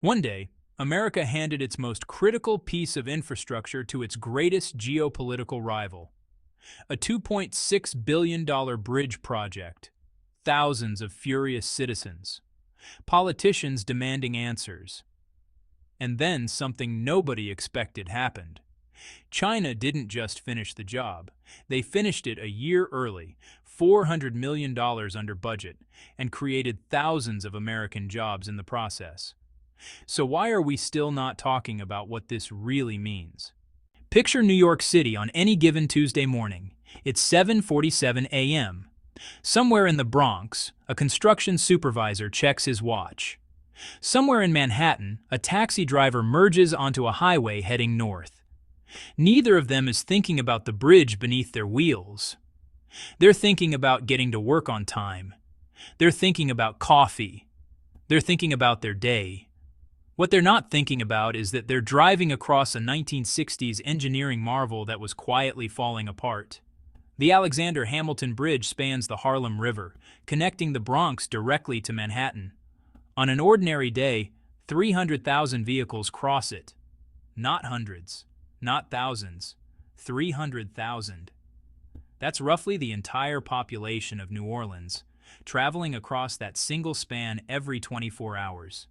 One day, America handed its most critical piece of infrastructure to its greatest geopolitical rival, a $2.6 billion bridge project, thousands of furious citizens, politicians demanding answers. And then something nobody expected happened. China didn't just finish the job. They finished it a year early, $400 million under budget, and created thousands of American jobs in the process. So why are we still not talking about what this really means? Picture New York City on any given Tuesday morning. It's 7:47 a.m. Somewhere in the Bronx, a construction supervisor checks his watch. Somewhere in Manhattan, a taxi driver merges onto a highway heading north. Neither of them is thinking about the bridge beneath their wheels. They're thinking about getting to work on time. They're thinking about coffee. They're thinking about their day. What they're not thinking about is that they're driving across a 1960s engineering marvel that was quietly falling apart. The Alexander Hamilton Bridge spans the Harlem River, connecting the Bronx directly to Manhattan. On an ordinary day, 300,000 vehicles cross it. Not hundreds, not thousands, 300,000. That's roughly the entire population of New Orleans, traveling across that single span every 24 hours.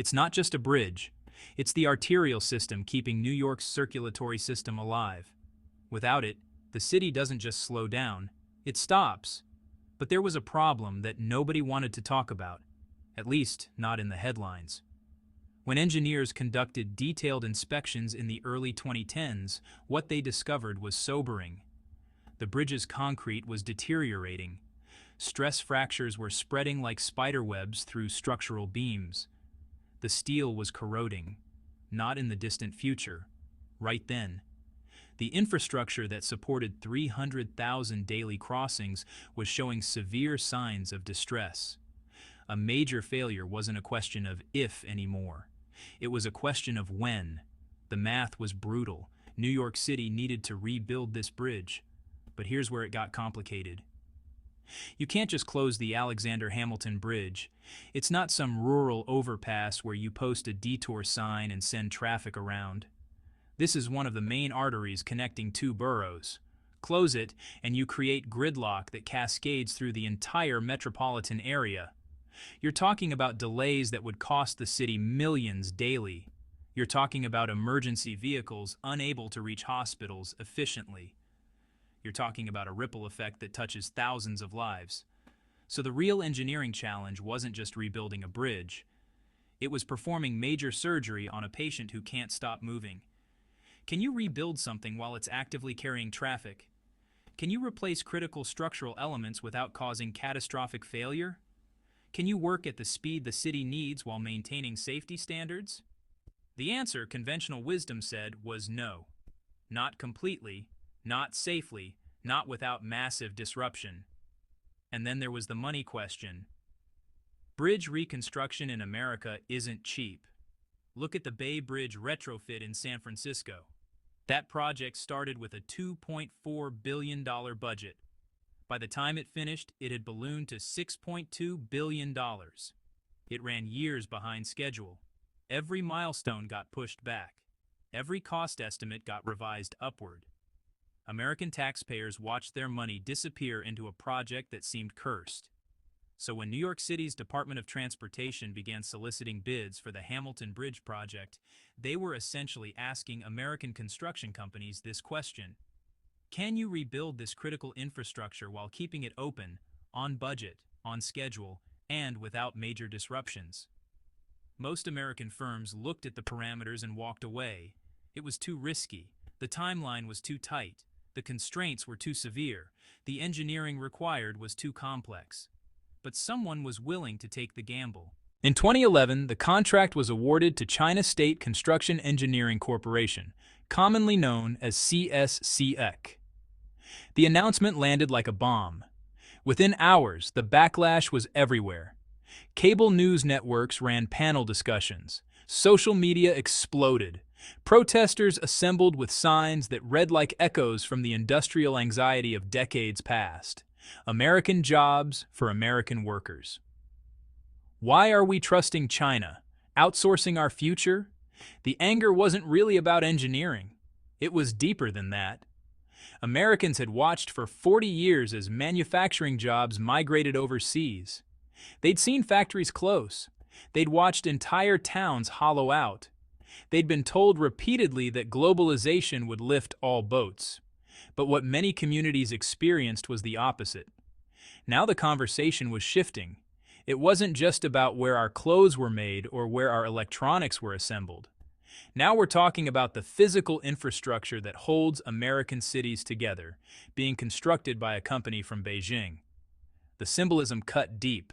It's not just a bridge, it's the arterial system keeping New York's circulatory system alive. Without it, the city doesn't just slow down, it stops. But there was a problem that nobody wanted to talk about, at least not in the headlines. When engineers conducted detailed inspections in the early 2010s, what they discovered was sobering. The bridge's concrete was deteriorating. Stress fractures were spreading like spiderwebs through structural beams. The steel was corroding, not in the distant future, right then. The infrastructure that supported 300,000 daily crossings was showing severe signs of distress. A major failure wasn't a question of if anymore. It was a question of when. The math was brutal. New York City needed to rebuild this bridge. But here's where it got complicated. You can't just close the Alexander Hamilton Bridge. It's not some rural overpass where you post a detour sign and send traffic around. This is one of the main arteries connecting two boroughs. Close it, and you create gridlock that cascades through the entire metropolitan area. You're talking about delays that would cost the city millions daily. You're talking about emergency vehicles unable to reach hospitals efficiently. You're talking about a ripple effect that touches thousands of lives. So the real engineering challenge wasn't just rebuilding a bridge. It was performing major surgery on a patient who can't stop moving. Can you rebuild something while it's actively carrying traffic? Can you replace critical structural elements without causing catastrophic failure? Can you work at the speed the city needs while maintaining safety standards? The answer, conventional wisdom said, was no. Not completely, not safely, not without massive disruption. And then there was the money question. Bridge reconstruction in America isn't cheap. Look at the Bay Bridge retrofit in San Francisco. That project started with a $2.4 billion budget. By the time it finished, it had ballooned to $6.2 billion. It ran years behind schedule. Every milestone got pushed back. Every cost estimate got revised upward. American taxpayers watched their money disappear into a project that seemed cursed. So when New York City's Department of Transportation began soliciting bids for the Hamilton Bridge project, they were essentially asking American construction companies this question. Can you rebuild this critical infrastructure while keeping it open, on budget, on schedule, and without major disruptions? Most American firms looked at the parameters and walked away. It was too risky. The timeline was too tight. The constraints were too severe. The engineering required was too complex. But someone was willing to take the gamble. In 2011, the contract was awarded to China State Construction Engineering Corporation, commonly known as CSCEC. The announcement landed like a bomb. Within hours, the backlash was everywhere. Cable news networks ran panel discussions. Social media exploded. Protesters assembled with signs that read like echoes from the industrial anxiety of decades past. American jobs for American workers. Why are we trusting China? Outsourcing our future? The anger wasn't really about engineering. It was deeper than that. Americans had watched for 40 years as manufacturing jobs migrated overseas. They'd seen factories close. They'd watched entire towns hollow out. They'd been told repeatedly that globalization would lift all boats. But what many communities experienced was the opposite. Now the conversation was shifting. It wasn't just about where our clothes were made or where our electronics were assembled. Now we're talking about the physical infrastructure that holds American cities together, being constructed by a company from Beijing. The symbolism cut deep.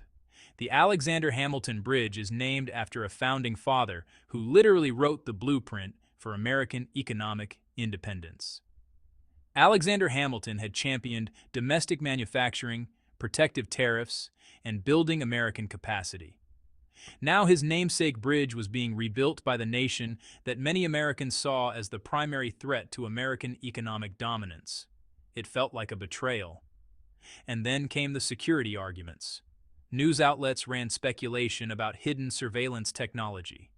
The Alexander Hamilton Bridge is named after a founding father who literally wrote the blueprint for American economic independence. Alexander Hamilton had championed domestic manufacturing, protective tariffs, and building American capacity. Now his namesake bridge was being rebuilt by the nation that many Americans saw as the primary threat to American economic dominance. It felt like a betrayal. And then came the security arguments. News outlets ran speculation about hidden surveillance technology.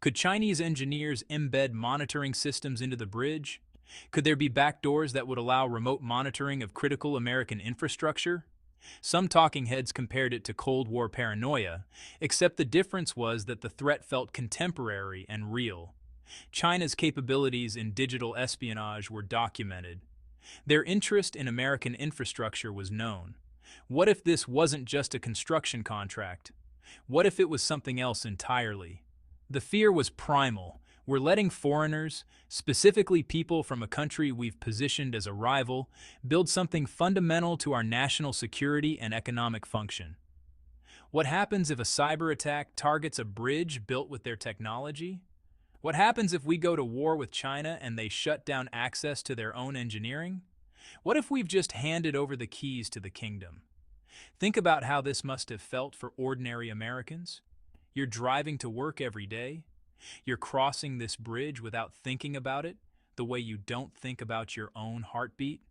Could Chinese engineers embed monitoring systems into the bridge? Could there be backdoors that would allow remote monitoring of critical American infrastructure? Some talking heads compared it to Cold War paranoia, except the difference was that the threat felt contemporary and real. China's capabilities in digital espionage were documented. Their interest in American infrastructure was known. What if this wasn't just a construction contract? What if it was something else entirely? The fear was primal. We're letting foreigners, specifically people from a country we've positioned as a rival, build something fundamental to our national security and economic function. What happens if a cyber attack targets a bridge built with their technology? What happens if we go to war with China and they shut down access to their own engineering? What if we've just handed over the keys to the kingdom? Think about how this must have felt for ordinary Americans. You're driving to work every day. You're crossing this bridge without thinking about it, the way you don't think about your own heartbeat.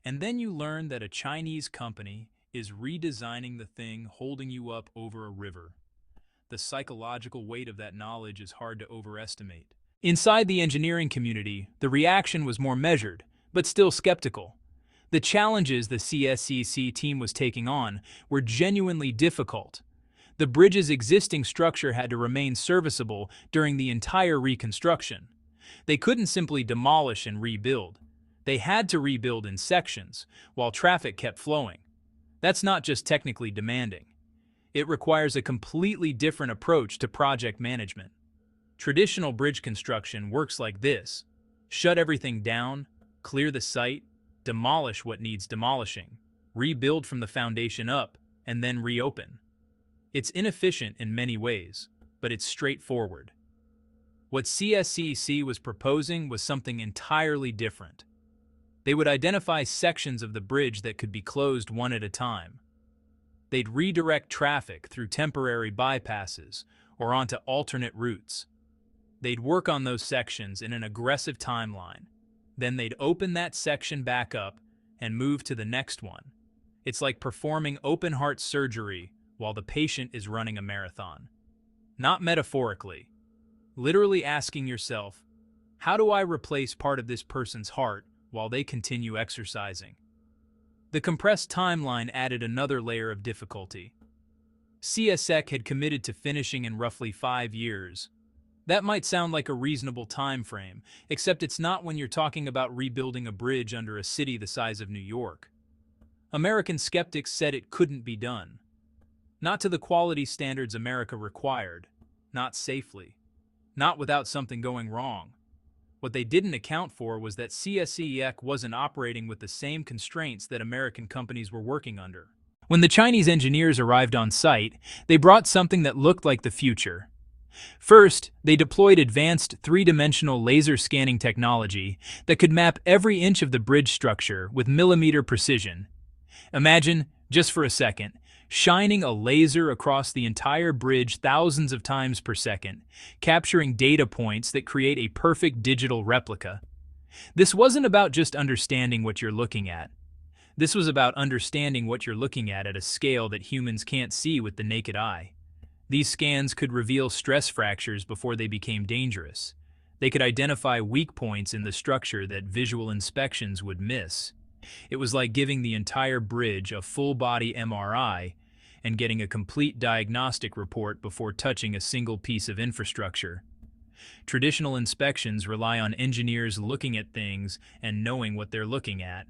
And then you learn that a Chinese company is redesigning the thing holding you up over a river. The psychological weight of that knowledge is hard to overestimate. Inside the engineering community, the reaction was more measured, but still skeptical. The challenges the CSCC team was taking on were genuinely difficult. The bridge's existing structure had to remain serviceable during the entire reconstruction. They couldn't simply demolish and rebuild. They had to rebuild in sections, while traffic kept flowing. That's not just technically demanding. It requires a completely different approach to project management. Traditional bridge construction works like this: shut everything down, clear the site, demolish what needs demolishing, rebuild from the foundation up, and then reopen. It's inefficient in many ways, but it's straightforward. What CSCC was proposing was something entirely different. They would identify sections of the bridge that could be closed one at a time. They'd redirect traffic through temporary bypasses or onto alternate routes. They'd work on those sections in an aggressive timeline. Then they'd open that section back up and move to the next one. It's like performing open-heart surgery while the patient is running a marathon. Not metaphorically. Literally asking yourself, how do I replace part of this person's heart while they continue exercising? The compressed timeline added another layer of difficulty. CSEC had committed to finishing in roughly 5 years. That might sound like a reasonable time frame, except it's not when you're talking about rebuilding a bridge under a city the size of New York. American skeptics said it couldn't be done. Not to the quality standards America required, not safely, not without something going wrong. What they didn't account for was that CSEC wasn't operating with the same constraints that American companies were working under. When the Chinese engineers arrived on site, they brought something that looked like the future. First, they deployed advanced three-dimensional laser scanning technology that could map every inch of the bridge structure with millimeter precision. Imagine, just for a second, shining a laser across the entire bridge thousands of times per second, capturing data points that create a perfect digital replica. This wasn't about just understanding what you're looking at. This was about understanding what you're looking at a scale that humans can't see with the naked eye. These scans could reveal stress fractures before they became dangerous. They could identify weak points in the structure that visual inspections would miss. It was like giving the entire bridge a full-body MRI and getting a complete diagnostic report before touching a single piece of infrastructure. Traditional inspections rely on engineers looking at things and knowing what they're looking at.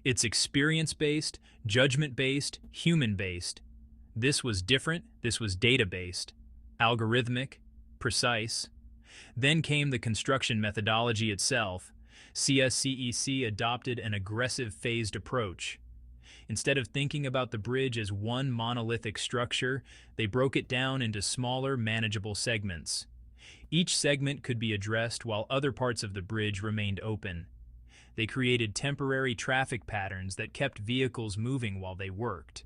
It's experience-based, judgment-based, human-based. This was different, this was data-based, algorithmic, precise. Then came the construction methodology itself. CSCEC adopted an aggressive phased approach. Instead of thinking about the bridge as one monolithic structure, they broke it down into smaller, manageable segments. Each segment could be addressed while other parts of the bridge remained open. They created temporary traffic patterns that kept vehicles moving while they worked.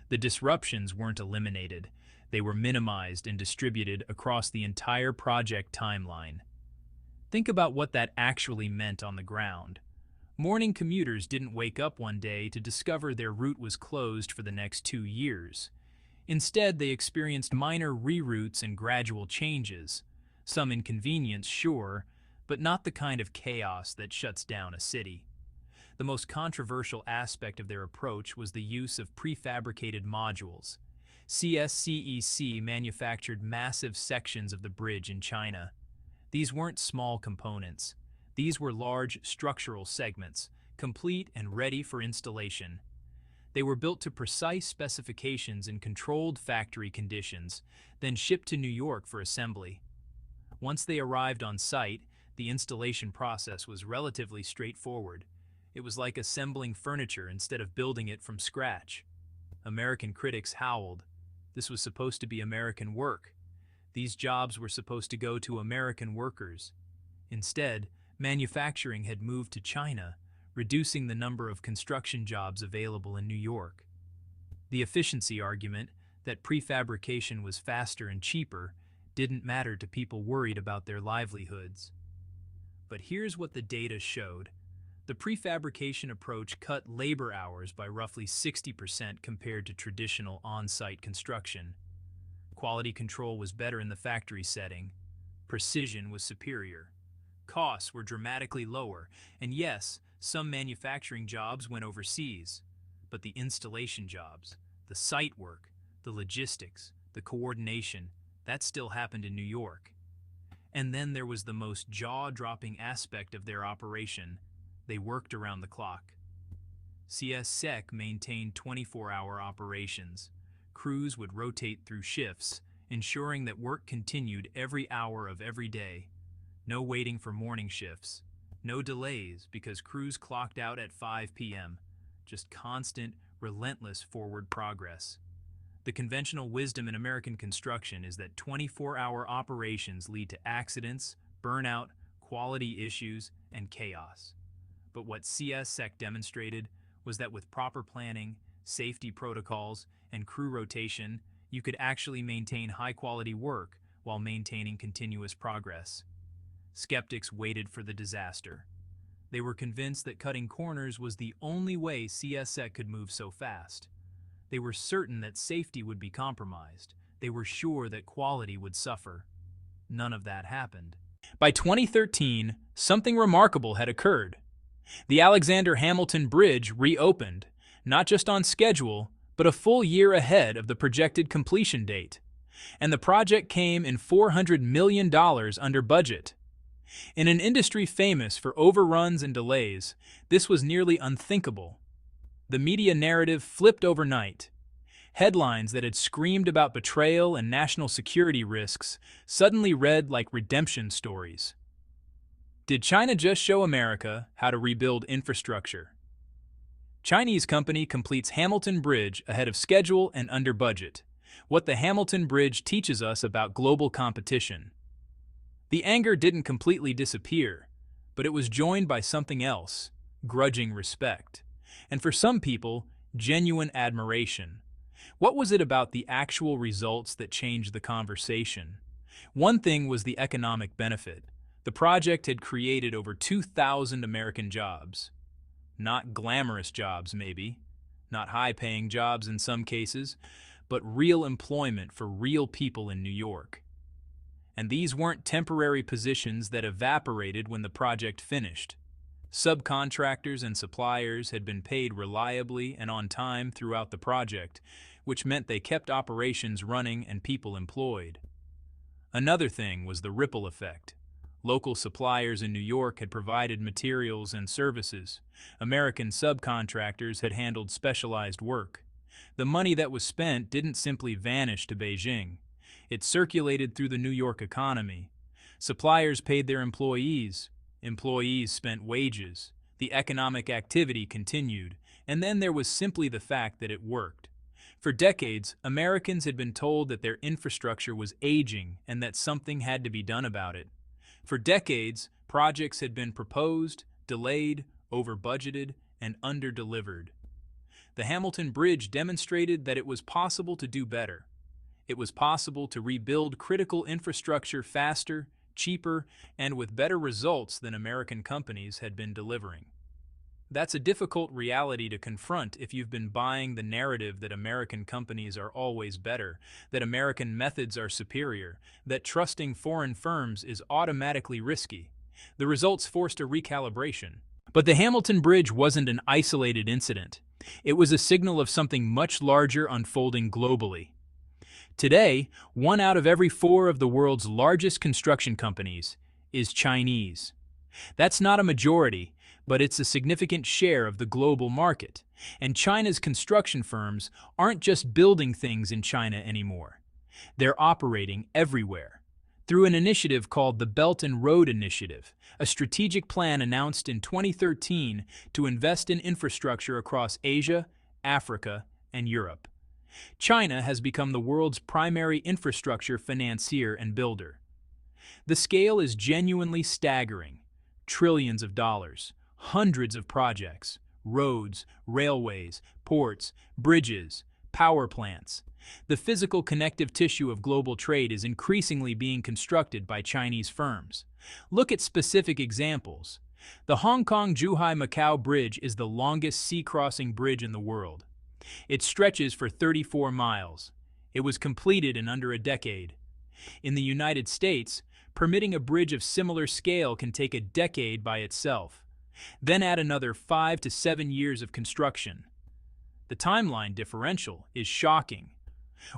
The disruptions weren't eliminated. They were minimized and distributed across the entire project timeline. Think about what that actually meant on the ground. Morning commuters didn't wake up one day to discover their route was closed for the next 2 years. Instead, they experienced minor reroutes and gradual changes. Some inconvenience, sure, but not the kind of chaos that shuts down a city. The most controversial aspect of their approach was the use of prefabricated modules. CSCEC manufactured massive sections of the bridge in China. These weren't small components. These were large structural segments, complete and ready for installation. They were built to precise specifications in controlled factory conditions, then shipped to New York for assembly. Once they arrived on site, the installation process was relatively straightforward. It was like assembling furniture instead of building it from scratch. American critics howled. This was supposed to be American work. These jobs were supposed to go to American workers. Instead, manufacturing had moved to China, reducing the number of construction jobs available in New York. The efficiency argument, that prefabrication was faster and cheaper, didn't matter to people worried about their livelihoods. But here's what the data showed. The prefabrication approach cut labor hours by roughly 60% compared to traditional on-site construction. Quality control was better in the factory setting. Precision was superior. Costs were dramatically lower, and yes, some manufacturing jobs went overseas. But the installation jobs, the site work, the logistics, the coordination, that still happened in New York. And then there was the most jaw-dropping aspect of their operation. They worked around the clock. CSSEC maintained 24-hour operations. Crews would rotate through shifts, ensuring that work continued every hour of every day. No waiting for morning shifts. No delays because crews clocked out at 5 p.m. Just constant, relentless forward progress. The conventional wisdom in American construction is that 24-hour operations lead to accidents, burnout, quality issues, and chaos. But what CSSEC demonstrated was that with proper planning, safety protocols, and crew rotation, you could actually maintain high-quality work while maintaining continuous progress. Skeptics waited for the disaster. They were convinced that cutting corners was the only way CSSEC could move so fast. They were certain that safety would be compromised. They were sure that quality would suffer. None of that happened. By 2013, something remarkable had occurred. The Alexander Hamilton Bridge reopened, not just on schedule, but a full year ahead of the projected completion date. And the project came in $400 million under budget. In an industry famous for overruns and delays, this was nearly unthinkable. The media narrative flipped overnight. Headlines that had screamed about betrayal and national security risks suddenly read like redemption stories. Did China just show America how to rebuild infrastructure? Chinese company completes Hamilton Bridge ahead of schedule and under budget. What the Hamilton Bridge teaches us about global competition. The anger didn't completely disappear, but it was joined by something else, grudging respect. And for some people, genuine admiration. What was it about the actual results that changed the conversation? One thing was the economic benefit. The project had created over 2,000 American jobs. Not glamorous jobs, maybe. Not high-paying jobs in some cases, but real employment for real people in New York. And these weren't temporary positions that evaporated when the project finished. Subcontractors and suppliers had been paid reliably and on time throughout the project, which meant they kept operations running and people employed. Another thing was the ripple effect. Local suppliers in New York had provided materials and services. American subcontractors had handled specialized work. The money that was spent didn't simply vanish to Beijing. It circulated through the New York economy. Suppliers paid their employees. Employees spent wages. The economic activity continued. And then there was simply the fact that it worked. For decades, Americans had been told that their infrastructure was aging and that something had to be done about it. For decades, projects had been proposed, delayed, over-budgeted, and under-delivered. The Hamilton Bridge demonstrated that it was possible to do better. It was possible to rebuild critical infrastructure faster, cheaper, and with better results than American companies had been delivering. That's a difficult reality to confront if you've been buying the narrative that American companies are always better, that American methods are superior, that trusting foreign firms is automatically risky. The results forced a recalibration. But the Hamilton Bridge wasn't an isolated incident. It was a signal of something much larger unfolding globally. Today, 1 out of every 4 of the world's largest construction companies is Chinese. That's not a majority, but it's a significant share of the global market. And China's construction firms aren't just building things in China anymore. They're operating everywhere. Through an initiative called the Belt and Road Initiative, a strategic plan announced in 2013 to invest in infrastructure across Asia, Africa, and Europe. China has become the world's primary infrastructure financier and builder. The scale is genuinely staggering. Trillions of dollars, hundreds of projects, roads, railways, ports, bridges, power plants. The physical connective tissue of global trade is increasingly being constructed by Chinese firms. Look at specific examples. The Hong Kong-Zhuhai-Macau Bridge is the longest sea-crossing bridge in the world. It stretches for 34 miles. It was completed in under a decade. In the United States, permitting a bridge of similar scale can take a decade by itself. Then add another 5 to 7 years of construction. The timeline differential is shocking.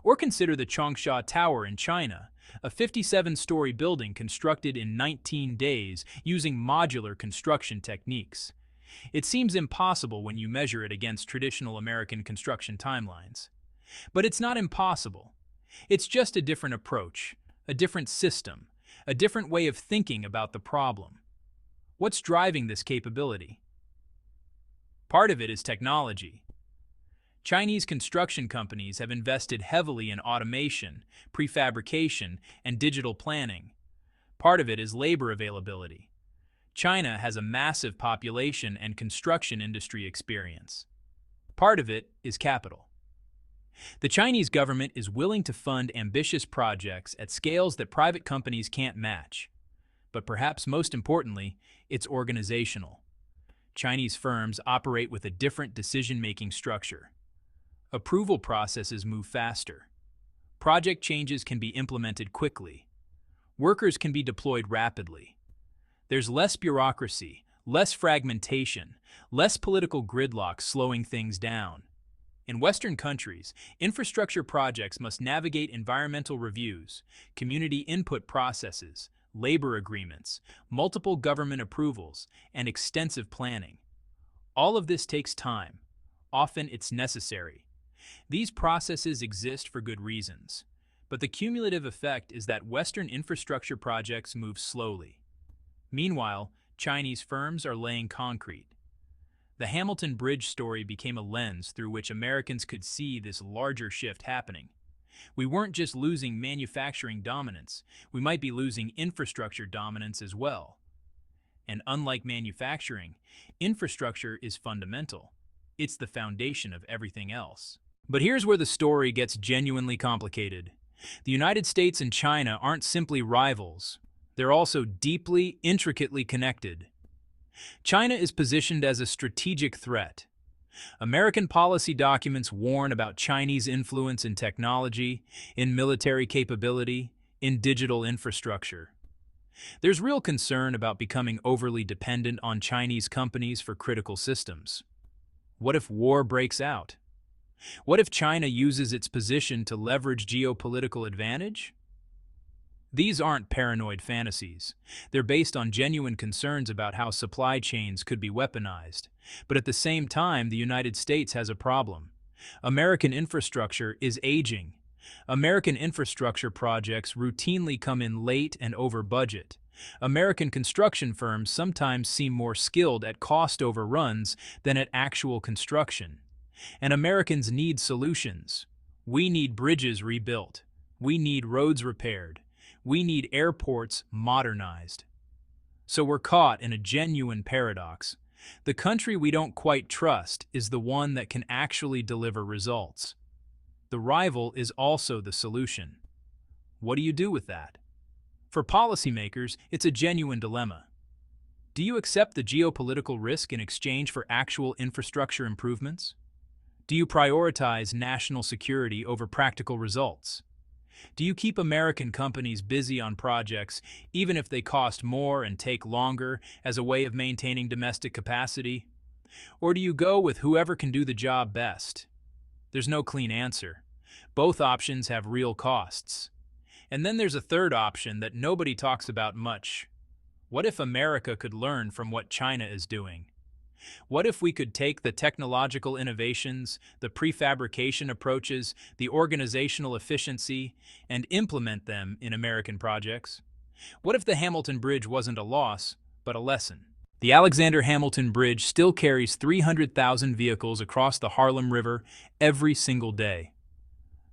Or consider the Changsha Tower in China, a 57-story building constructed in 19 days using modular construction techniques. It seems impossible when you measure it against traditional American construction timelines. But it's not impossible. It's just a different approach, a different system, a different way of thinking about the problem. What's driving this capability? Part of it is technology. Chinese construction companies have invested heavily in automation, prefabrication, and digital planning. Part of it is labor availability. China has a massive population and construction industry experience. Part of it is capital. The Chinese government is willing to fund ambitious projects at scales that private companies can't match. But perhaps most importantly, it's organizational. Chinese firms operate with a different decision-making structure. Approval processes move faster. Project changes can be implemented quickly. Workers can be deployed rapidly. There's less bureaucracy, less fragmentation, less political gridlock slowing things down. In Western countries, infrastructure projects must navigate environmental reviews, community input processes, labor agreements, multiple government approvals, and extensive planning. All of this takes time. Often it's necessary. These processes exist for good reasons, but the cumulative effect is that Western infrastructure projects move slowly. Meanwhile, Chinese firms are laying concrete. The Hamilton Bridge story became a lens through which Americans could see this larger shift happening. We weren't just losing manufacturing dominance, we might be losing infrastructure dominance as well. And unlike manufacturing, infrastructure is fundamental. It's the foundation of everything else. But here's where the story gets genuinely complicated. The United States and China aren't simply rivals. They're also deeply, intricately connected. China is positioned as a strategic threat. American policy documents warn about Chinese influence in technology, in military capability, in digital infrastructure. There's real concern about becoming overly dependent on Chinese companies for critical systems. What if war breaks out? What if China uses its position to leverage geopolitical advantage? These aren't paranoid fantasies. They're based on genuine concerns about how supply chains could be weaponized. But at the same time, the United States has a problem. American infrastructure is aging. American infrastructure projects routinely come in late and over budget. American construction firms sometimes seem more skilled at cost overruns than at actual construction. And Americans need solutions. We need bridges rebuilt. We need roads repaired. We need airports modernized. So we're caught in a genuine paradox. The country we don't quite trust is the one that can actually deliver results. The rival is also the solution. What do you do with that? For policymakers, it's a genuine dilemma. Do you accept the geopolitical risk in exchange for actual infrastructure improvements? Do you prioritize national security over practical results? Do you keep American companies busy on projects, even if they cost more and take longer, as a way of maintaining domestic capacity? Or do you go with whoever can do the job best? There's no clean answer. Both options have real costs. And then there's a third option that nobody talks about much. What if America could learn from what China is doing? What if we could take the technological innovations, the prefabrication approaches, the organizational efficiency, and implement them in American projects? What if the Hamilton Bridge wasn't a loss, but a lesson? The Alexander Hamilton Bridge still carries 300,000 vehicles across the Harlem River every single day.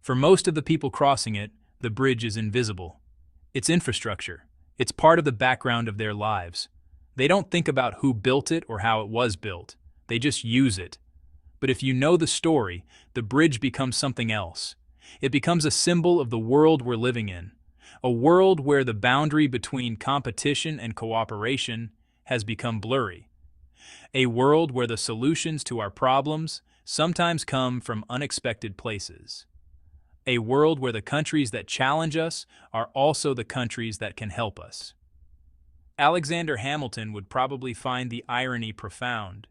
For most of the people crossing it, the bridge is invisible. It's infrastructure. It's part of the background of their lives. They don't think about who built it or how it was built. They just use it. But if you know the story, the bridge becomes something else. It becomes a symbol of the world we're living in, a world where the boundary between competition and cooperation has become blurry, a world where the solutions to our problems sometimes come from unexpected places, a world where the countries that challenge us are also the countries that can help us. Alexander Hamilton would probably find the irony profound.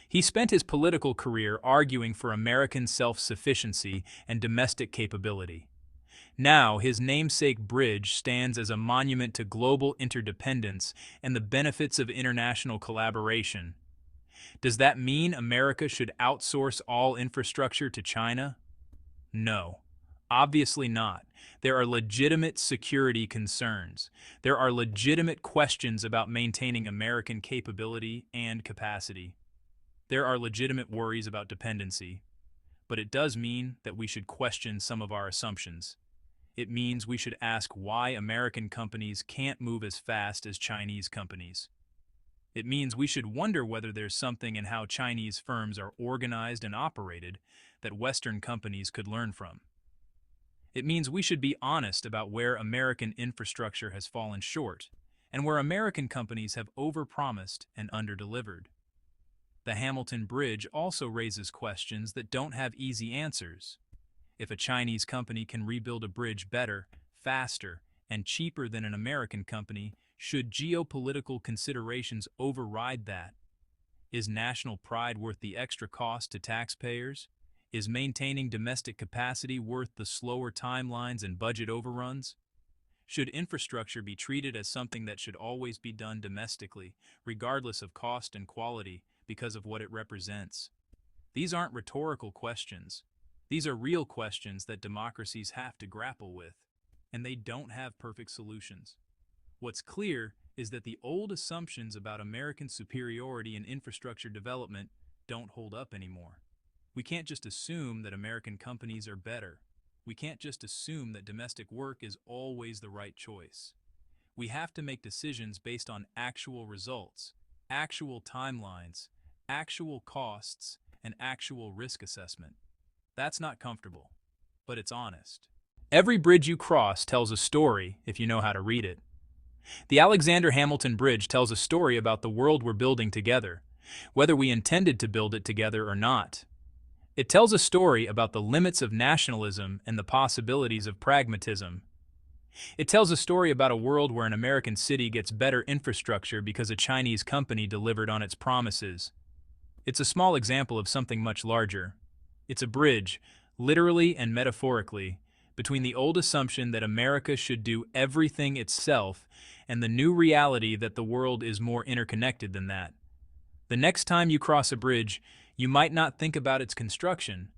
He spent his political career arguing for American self-sufficiency and domestic capability. Now, his namesake bridge stands as a monument to global interdependence and the benefits of international collaboration. Does that mean America should outsource all infrastructure to China? No. Obviously not. There are legitimate security concerns. There are legitimate questions about maintaining American capability and capacity. There are legitimate worries about dependency. But it does mean that we should question some of our assumptions. It means we should ask why American companies can't move as fast as Chinese companies. It means we should wonder whether there's something in how Chinese firms are organized and operated that Western companies could learn from. It means we should be honest about where American infrastructure has fallen short and where American companies have overpromised and underdelivered. The Hamilton Bridge also raises questions that don't have easy answers. If a Chinese company can rebuild a bridge better, faster, and cheaper than an American company, should geopolitical considerations override that? Is national pride worth the extra cost to taxpayers? Is maintaining domestic capacity worth the slower timelines and budget overruns? Should infrastructure be treated as something that should always be done domestically, regardless of cost and quality, because of what it represents? These aren't rhetorical questions. These are real questions that democracies have to grapple with, and they don't have perfect solutions. What's clear is that the old assumptions about American superiority in infrastructure development don't hold up anymore. We can't just assume that American companies are better. We can't just assume that domestic work is always the right choice. We have to make decisions based on actual results, actual timelines, actual costs, and actual risk assessment. That's not comfortable, but it's honest. Every bridge you cross tells a story if you know how to read it. The Alexander Hamilton Bridge tells a story about the world we're building together, whether we intended to build it together or not. It tells a story about the limits of nationalism and the possibilities of pragmatism. It tells a story about a world where an American city gets better infrastructure because a Chinese company delivered on its promises. It's a small example of something much larger. It's a bridge, literally and metaphorically, between the old assumption that America should do everything itself and the new reality that the world is more interconnected than that. The next time you cross a bridge, you might not think about its construction,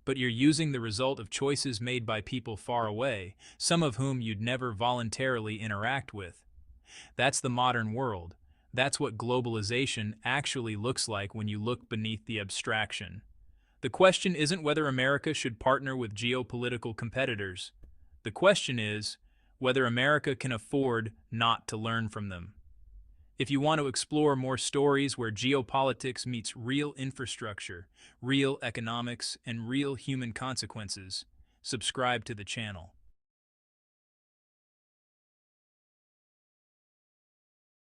but you're using the result of choices made by people far away, some of whom you'd never voluntarily interact with. That's the modern world. That's what globalization actually looks like when you look beneath the abstraction. The question isn't whether America should partner with geopolitical competitors. The question is whether America can afford not to learn from them. If you want to explore more stories where geopolitics meets real infrastructure, real economics, and real human consequences, subscribe to the channel.